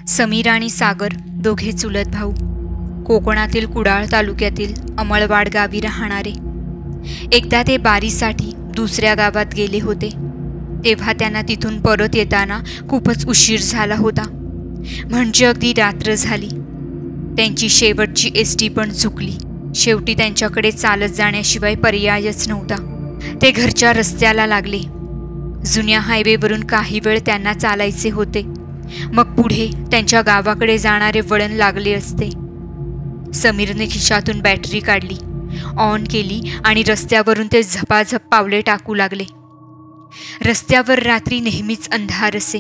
समीर आणि सागर दोघे चुलत भाऊ, कोकणातील कुडाळ तालुक्यातील अमळवाड गावी राहणारे. एकदा ते बारीसाठी दुसऱ्या गावात गेले होते. तेव्हा त्यांना तिथून परत येताना खूपच उशीर झाला होता. म्हणजे अगदी रात्र झाली. त्यांची शेवटची एसटी पण चुकली. शेवटी त्यांच्याकडे चालत जाण्याशिवाय पर्यायच नव्हता. ते घरच्या रस्त्याला लागले. जुन्या हायवेवरून काही वेळ त्यांना चालायचे होते. मग पुढे त्यांच्या गावाकडे जाणारे वळण लागले असते. समीरने खिशातून बॅटरी काढली, ऑन केली आणि रस्त्यावरून ते झपाझप पावले टाकू लागले. रस्त्यावर रात्री नेहमीच अंधार असे.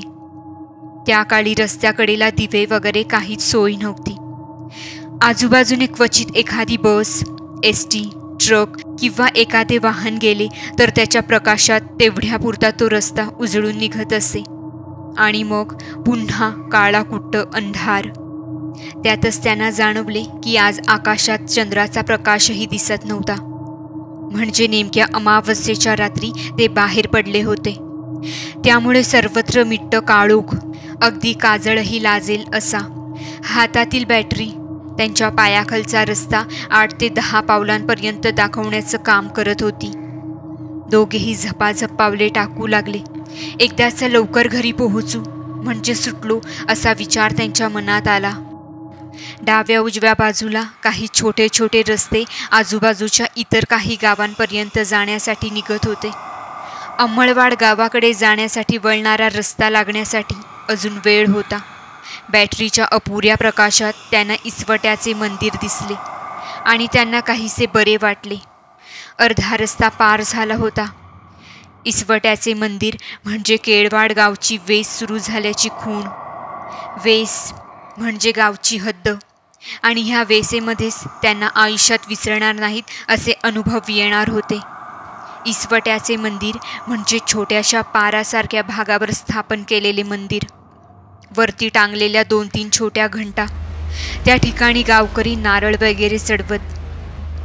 त्या काळी रस्त्याकडेला दिवे वगैरे काहीच सोय नव्हती. आजूबाजूने क्वचित एखादी बस, एसटी, ट्रक किंवा एखादे वाहन गेले तर त्याच्या प्रकाशात तेवढ्यापुरता तो रस्ता उजळून निघत असे आणि मग पुन्हा काळाकुट्ट अंधार. त्यातच त्यांना जाणवले की आज आकाशात चंद्राचा प्रकाशही दिसत नव्हता. म्हणजे नेमक्या अमावस्येच्या रात्री ते बाहेर पडले होते. त्यामुळे सर्वत्र मिट्ट काळोख, अगदी काजळही लाजेल असा. हातातील बॅटरी त्यांच्या पायाखालचा रस्ता 8 ते 10 पावलांपर्यंत दाखवण्याचं काम करत होती. दोघेही झपाझप पावले टाकू लागले. एकदाच लवकर घरी पोहोचू म्हणजे सुटलो असा विचार त्यांच्या मनात आला. डाव्या उजव्या बाजूला काही छोटे छोटे रस्ते आजूबाजूच्या इतर काही गावांपर्यंत जाण्यासाठी निघत होते. अंमळवाड गावाकडे जाण्यासाठी वळणारा रस्ता लागण्यासाठी अजून वेळ होता. बॅटरीच्या अपुऱ्या प्रकाशात त्यांना इसवट्याचे मंदिर दिसले आणि त्यांना काहीसे बरे वाटले. अर्धा रस्ता पार झाला होता. इसवट्याचे मंदिर म्हणजे केळवाड गावची वेस सुरू झाल्याची खूण. वेस म्हणजे गावची हद्द आणि ह्या वेसेमध्येच त्यांना आयुष्यात विसरणार नाहीत असे अनुभव येणार होते. इसवट्याचे मंदिर म्हणजे छोट्याशा पारासारख्या भागावर स्थापन केलेले मंदिर. वरती टांगलेल्या 2-3 छोट्या घंटा. त्या ठिकाणी गावकरी नारळ वगैरे चढवत.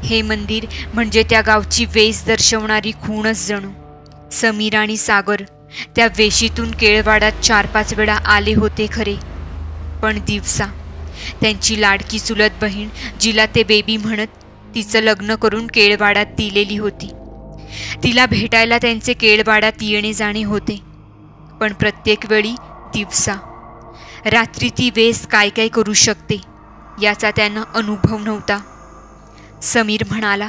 हे मंदिर म्हणजे त्या गावची वेस दर्शवणारी खूणच जणू. समीर आणि सागर त्या वेशीतून केळवाडात 4-5 वेळा आले होते खरे, पण दिवसा. त्यांची लाडकी चुलत बहीण जिला ते बेबी म्हणत, तिचं लग्न करून केळवाडात दिलेली होती. तिला भेटायला त्यांचे केळवाडात येणे जाणे होते, पण प्रत्येक वेळी दिवसा. रात्री ती वेस काय काय करू शकते याचा त्यांना अनुभव नव्हता. समीर म्हणाला,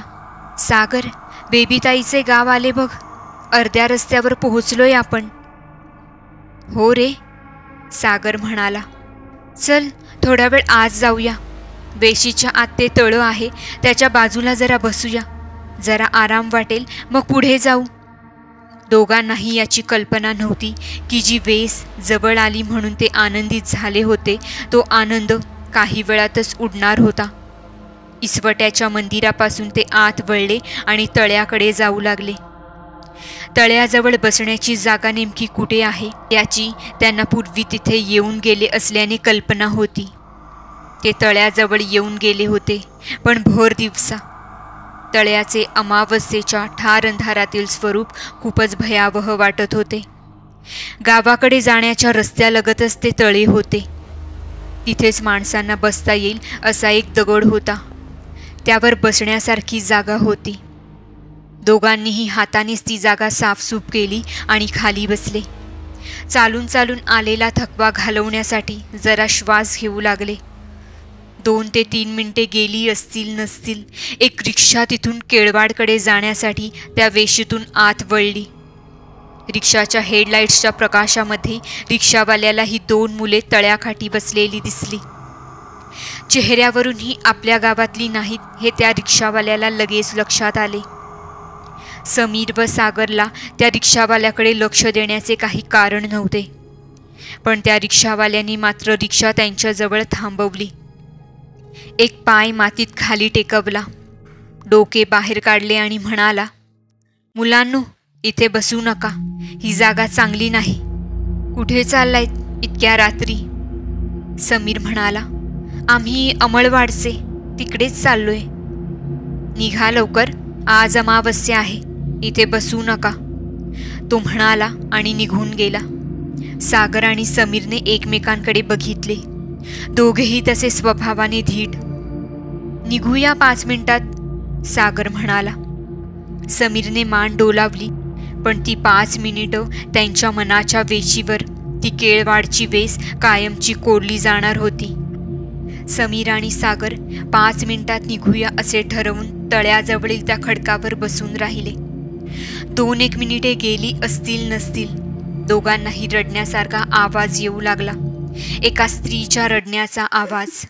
सागर, बेबीताईचे गाव आले बघ. अर्ध्या रस्त्यावर पोहोचलोय आपण. हो रे, सागर म्हणाला. चल थोडा वेळ आत जाऊया. वेशीच्या आत ते तळं आहे, त्याच्या बाजूला जरा बसूया. जरा आराम वाटेल, मग पुढे जाऊ. दोघांनाही याची कल्पना नव्हती की जी वेस जवळ आली म्हणून ते आनंदित झाले होते, तो आनंद काही वेळातच उडणार होता. इसवट्याच्या मंदिरापासून ते आत वळले आणि तळ्याकडे जाऊ लागले. तळ्याजवळ बसण्याची जागा नेमकी कुठे आहे याची त्यांना पूर्वी तिथे येऊन गेले असल्याने कल्पना होती. ते तळ्याजवळ येऊन गेले होते, पण भर दिवसा. तळ्याचे अमावस्येच्या ठार अंधारातील स्वरूप खूपच भयावह वाटत होते. गावाकडे जाण्याच्या रस्त्यालगतच ते तळे होते. तिथेच माणसांना बसता येईल असा एक दगड होता. त्यावर बसण्यासारखी जागा होती. दोघांनीही हातानेच ती जागा साफसूफ केली आणि खाली बसले. चालून चालून आलेला थकवा घालवण्यासाठी जरा श्वास घेऊ लागले. 2 ते 3 मिनिटे गेली असतील नसतील. एक रिक्षा तिथून केळवाडकडे जाण्यासाठी त्या वेशीतून आत वळली. रिक्षाच्या हेडलाईट्सच्या प्रकाशामध्ये रिक्षावाल्याला ही 2 मुले तळ्याकाठी बसलेली दिसली. चेहऱ्यावरून ही आपल्या गावातली नाहीत हे त्या रिक्षावाल्याला लगेच लक्षात आले. समीर व सागरला त्या रिक्षावाल्याकडे लक्ष देण्याचे काही कारण नव्हते, पण त्या रिक्षावाल्याने मात्र रिक्षा त्यांच्याजवळ थांबवली. एक पाय मातीत खाली टेकवला, डोके बाहेर काढले आणि म्हणाला, मुलांनो, इथे बसू नका. ही जागा चांगली नाही. कुठे चाललायत इतक्या रात्री? समीर म्हणाला, आम्ही अमळवाडचे, तिकडेच चाललोय. निघा लवकर, आज अमावस्या आहे. इथे बसू नका, तो म्हणाला आणि निघून गेला. सागर आणि समीरने एकमेकांकडे बघितले. दोघेही तसे स्वभावाने धीट. निघूया 5 मिनिटात, सागर म्हणाला. समीरने मान डोलावली, पण ती 5 मिनिटं त्यांच्या मनाच्या वेशीवर ती केळवाडची वेस कायमची कोरली जाणार होती. समीर आणि सागर 5 मिनिटात निघूया असे ठरवून तळ्याजवळील त्या खडकावर बसून राहिले. 2-1 मिनिटे गेली असतील नसतील, दोघांनाही रडण्यासारखा आवाज येऊ लागला. एका स्त्रीच्या रडण्याचा आवाज.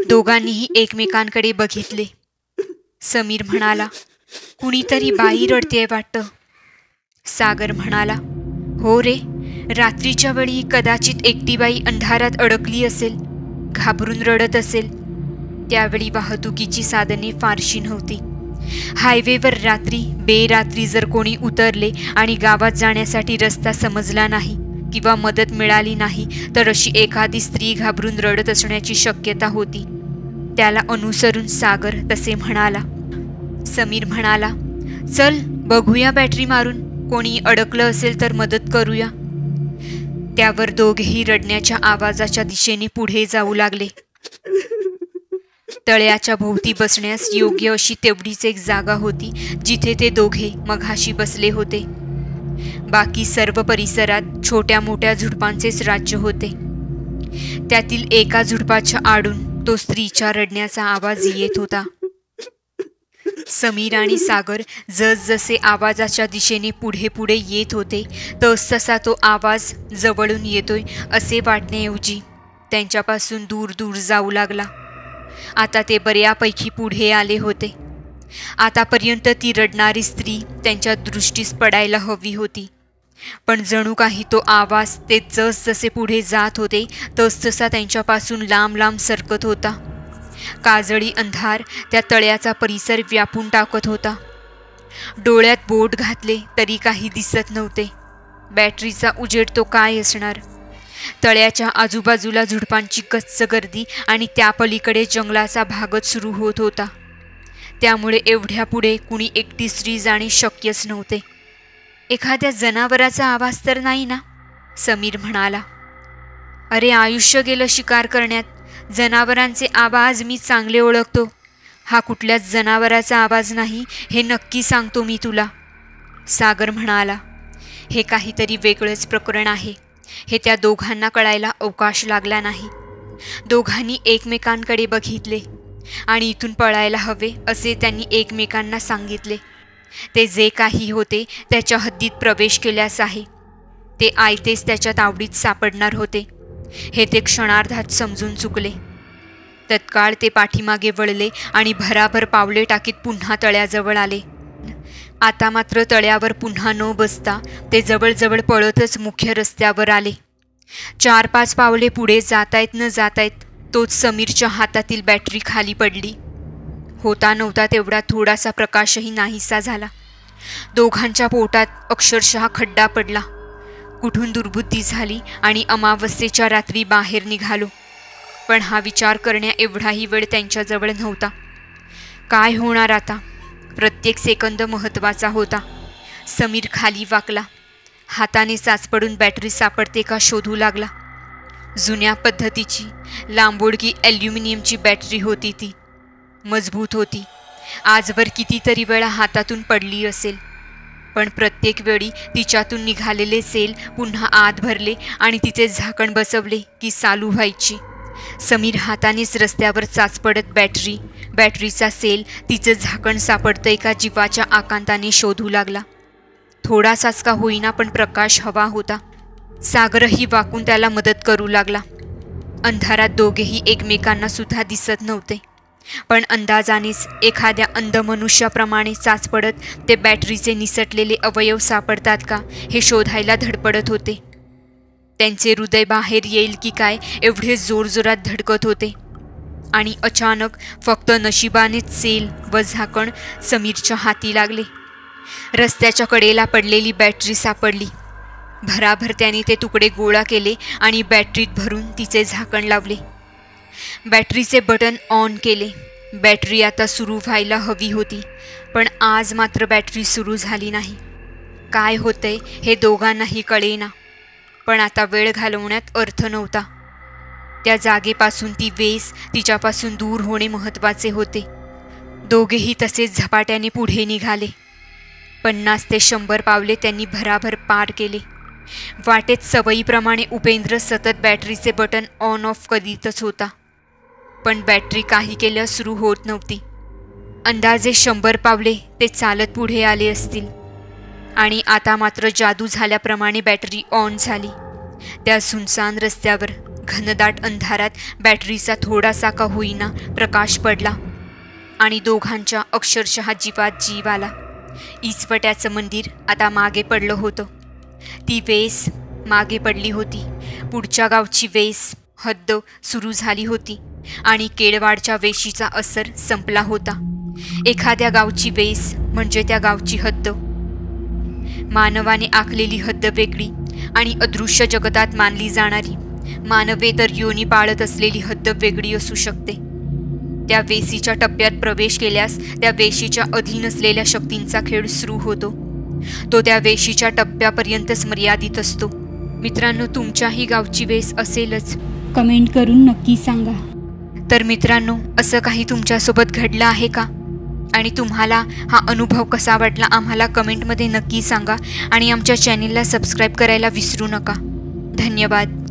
दोघांनीही एकमेकांकडे बघितले. समीर म्हणाला, कुणीतरी बाई रडतेय वाटतं. सागर म्हणाला, हो रे, रात्रीच्या वेळी कदाचित एकटी बाई अंधारात अडकली असेल, घाबरून रडत असेल. त्यावेळी वाहतुकीची साधने फारशी नव्हती. हायवेवर रात्री बेरात्री जर कोणी उतरले आणि गावात जाण्यासाठी रस्ता समजला नाही किंवा मदत मिळाली नाही तर अशी एखादी स्त्री घाबरून रडत असण्याची शक्यता होती. त्याला अनुसरून सागर तसे म्हणाला. समीर म्हणाला, चल बघूया बॅटरी मारून, कोणी अडकलं असेल तर मदत करूया. त्यावर दोघेही रडण्याच्या आवाजाच्या दिशेने पुढे जाऊ लागले. तळ्याच्या भोवती बसण्यास योग्य अशी तेवढीच एक जागा होती जिथे ते दोघे मघाशी बसले होते. बाकी सर्व परिसरात छोट्या मोठ्या झुडपांचेच राज्य होते. त्यातील एका झुडपाच्या आडून तो स्त्रीच्या रडण्याचा आवाज येत होता. समीर आणि सागर जसजसे आवाजाच्या दिशेने पुढे पुढे येत होते तसतसा तो आवाज जवळून येतोय असे वाटण्याऐवजी त्यांच्यापासून दूर दूर जाऊ लागला. आता ते बऱ्यापैकी पुढे आले होते. आतापर्यंत ती रडणारी स्त्री त्यांच्या दृष्टीस पडायला हवी होती, पण जणू काही तो आवाज ते जसजसे पुढे जात होते तसतसा त्यांच्यापासून लांब लांब सरकत होता. काजळी अंधार त्या तळ्याचा परिसर व्यापून टाकत होता. डोळ्यात बोट घातले तरी काही दिसत नव्हते. बॅटरीचा उजेड तो काय असणार. तळ्याच्या आजूबाजूला झुडपांची गच्च गर्दी आणि त्या पलीकडे जंगलाचा भागच सुरू होत होता. त्यामुळे एवढ्या पुढे कुणी एकटी स्त्री जाणे शक्यच नव्हते. एखाद्या जनावराचा आवाज तर नाही ना, समीर म्हणाला. अरे, आयुष्य गेलं शिकार करण्यात. जनावरांचे आवाज मी चांगले ओळखतो. हा कुठल्याच जनावराचा आवाज नाही हे नक्की सांगतो मी तुला, सागर म्हणाला. हे काहीतरी वेगळंच प्रकरण आहे हे त्या दोघांना कळायला अवकाश लागला नाही. दोघांनी एकमेकांकडे बघितले आणि इथून पळायला हवे असे त्यांनी एकमेकांना सांगितले. ते जे काही होते त्याच्या हद्दीत प्रवेश केल्यास आहे. ते आयतेच त्याच्या तावडीत सापडणार होते हे ते क्षणार्धात समजून चुकले. तत्काळ ते पाठीमागे वळले आणि भराभर पावले टाकीत पुन्हा तळ्याजवळ आले. आता मात्र तळ्यावर पुन्हा न बसता ते जवळजवळ पळतच मुख्य रस्त्यावर आले. 4-5 पावले पुढे जातायत न जातायत तोच समीरच्या हातातील बॅटरी खाली पडली. होता नव्हता तेवढा थोडासा प्रकाशही नाहीसा झाला. दोघांच्या पोटात अक्षरशः खड्डा पडला. कुठून दुर्बुद्धी झाली आणि अमावस्येच्या रात्री बाहेर निघालो. पण हा विचार करण्या एवढाही वेळ त्यांच्याजवळ नव्हता. काय होणार आता. प्रत्येक सेकंद महत्त्वाचा होता. समीर खाली वाकला. हाताने साचपडून बॅटरी सापडते का शोधू लागला. जुन्या पद्धतीची लांबोडगी ॲल्युमिनियमची बॅटरी होती ती. मजबूत होती. आजवर कितीतरी वेळा हातातून पडली असेल. पण प्रत्येक वेळी तिच्यातून निघालेले सेल पुन्हा आत भरले आणि तिचे झाकण बसवले की चालू व्हायची. समीर हातानेच रस्त्यावर चाचपडत बॅटरीचा सेल, तिचं झाकण सापडतंय का जीवाच्या आकांताने शोधू लागला. थोडासाच का होईना पण प्रकाश हवा होता. सागरही वाकून त्याला मदत करू लागला. अंधारात दोघेही एकमेकांना सुद्धा दिसत नव्हते, पण अंदाजानेच एखाद्या अंध मनुष्याप्रमाणे चाचपडत ते बॅटरीचे निसटलेले अवयव सापडतात का हे शोधायला धडपडत होते. त्यांचे हृदय बाहेर येईल की काय एवढे जोरजोरात धडकत होते. आणि अचानक फक्त नशिबानेच सेल व झाकण समीरच्या हाती लागले. रस्त्याच्या कडेला पडलेली बॅटरी सापडली. भराभर त्याने ते तुकडे गोळा केले आणि बॅटरीत भरून तिचे झाकण लावले. बॅटरीचे बटन ऑन केले. बॅटरी आता सुरू व्हायला हवी होती, पण आज मात्र बॅटरी सुरू झाली नाही. काय होतंय हे दोघांनाही कळेना. पण आता वेळ घालवण्यात अर्थ नव्हता. त्या जागेपासून ती वेस तिच्यापासून दूर होणे महत्त्वाचे होते. दोघेही तसेच झपाट्याने पुढे निघाले. 50 ते 100 पावले त्यांनी भराभर पार केले. वाटेत सवयीप्रमाणे उपेंद्र सतत बॅटरीचे बटन ऑन ऑफ करीतच होता, पण बॅटरी काही केल्या सुरू होत नव्हती. अंदाजे 100 पावले ते चालत पुढे आले असतील आणि आता मात्र जादू झाल्याप्रमाणे बॅटरी ऑन झाली. त्या सुनसान रस्त्यावर घनदाट अंधारात बॅटरीचा थोडासा का होईना प्रकाश पडला आणि दोघांच्या अक्षरशः जीवात जीव आला. इचवट्याचं मंदिर आता मागे पडलं होतं. ती वेस मागे पडली होती. पुढच्या गावची वेस हद्द सुरू झाली होती आणि केळवाडच्या वेशीचा असर संपला होता. एखाद्या गावची वेस म्हणजे त्या गावची हद्द. मानवाने आखलेली हद्द वेगळी आणि अदृश्य जगतात मानली जाणारी, मानवेतर योनी पाळत असलेली हद्द वेगळी असू शकते. त्या वेशीच्या टप्प्यात प्रवेश केल्यास त्या वेशीच्या अधीन असलेल्या शक्तींचा खेळ सुरू होतो. तो त्या वेशीच्या टप्प्यापर्यंतच मर्यादित असतो. मित्रांनो, तुमच्याही गावची वेस असेलच. कमेंट करून नक्की सांगा. तर मित्रांनो, असं काही तुमच्यासोबत घडलं आहे का? आणि तुम्हाला हा अनुभव कसा वाटला आम्हाला कमेंटमध्ये नक्की सांगा आणि आमच्या चॅनेलला सबस्क्राईब करायला विसरू नका. धन्यवाद.